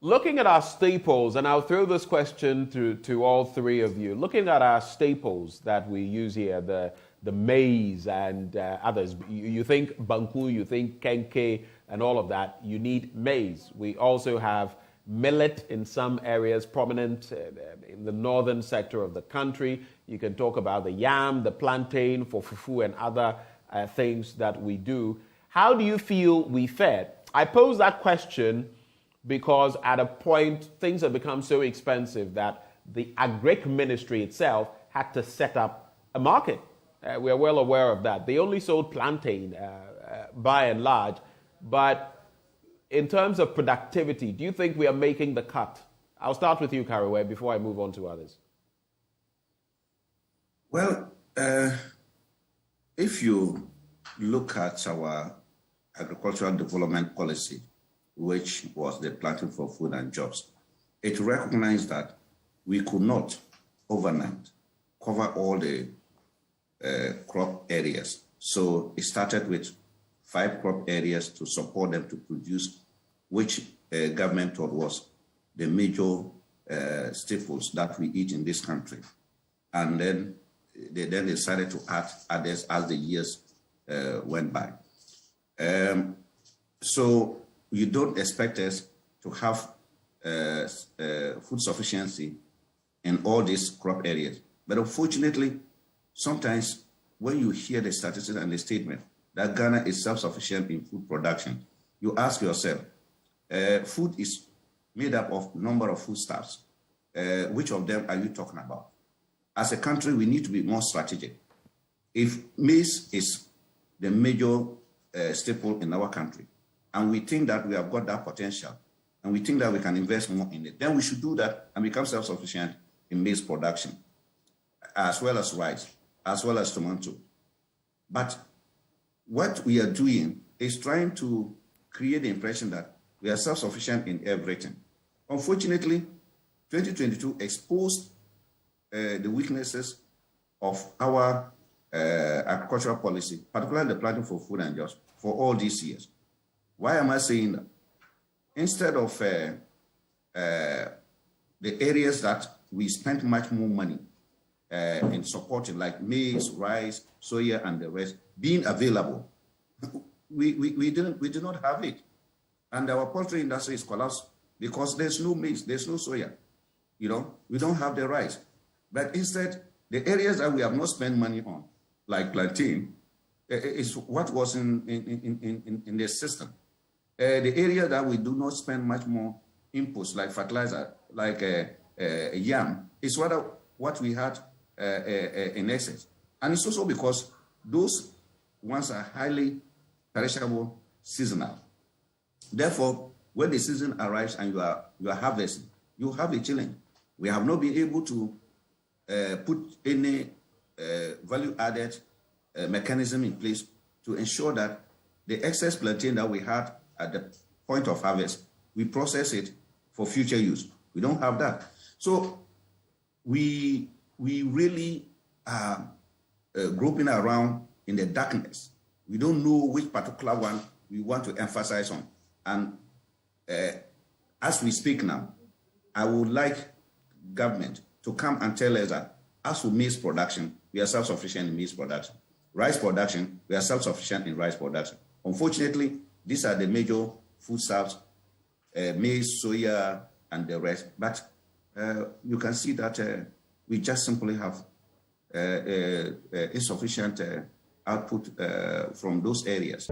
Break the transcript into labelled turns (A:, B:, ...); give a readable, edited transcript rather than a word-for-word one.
A: Looking at our staples, and I'll throw this question to all three of you. Looking at our staples that we use here, the maize and others, you think banku, you think kenke, and all of that, you need maize. We also have millet in some areas, prominent in the northern sector of the country. You can talk about the yam, the plantain for fufu and other things that we do. How do you feel we fared? I pose that question because at a point, things have become so expensive that the Agric Ministry itself had to set up a market. We're well aware of that. They only sold plantain by and large, but in terms of productivity, do you think we are making the cut? I'll start with you, Kareweh, before I move on to others.
B: Well, if you look at our agricultural development policy, which was the Planting for Food and Jobs, it recognized that we could not overnight cover all the crop areas. So it started with 5 crop areas to support them to produce, which government thought was the major staples that we eat in this country. And then they decided to add others as the years went by. So you don't expect us to have food sufficiency in all these crop areas. But unfortunately, sometimes when you hear the statistics and the statement that Ghana is self-sufficient in food production, you ask yourself, food is made up of a number of foodstuffs. Which of them are you talking about? As a country, we need to be more strategic. If maize is the major staple in our country, and we think that we have got that potential, and we think that we can invest more in it, then we should do that and become self-sufficient in maize production, as well as rice, as well as tomato. But what we are doing is trying to create the impression that we are self-sufficient in everything. Unfortunately, 2022 exposed the weaknesses of our agricultural policy, particularly the Planting for Food and Jobs, for all these years. Why am I saying that? Instead of the areas that we spent much more money in supporting, like maize, rice, soya, and the rest, being available, we did not have it. And our poultry industry is collapsed because there's no maize, there's no soya. You know, we don't have the rice. But instead, the areas that we have not spent money on, like plantain, is what was in the system. The area that we do not spend much more inputs, like fertilizer, like yam, is what we had in excess. And it's also because those ones are highly perishable, seasonal. Therefore, when the season arrives and you are harvesting, you have a challenge. We have not been able to put any value-added mechanism in place to ensure that the excess plantain that we had at the point of harvest, we process it for future use. We don't have that. So we really are groping around in the darkness. We don't know which particular one we want to emphasize on. And as we speak now, I would like government to come and tell us that as for maize production, we are self-sufficient in maize production. Rice production, we are self-sufficient in rice production. Unfortunately, these are the major foodstuffs, maize, soya, and the rest. But you can see that we just simply have insufficient output from those areas.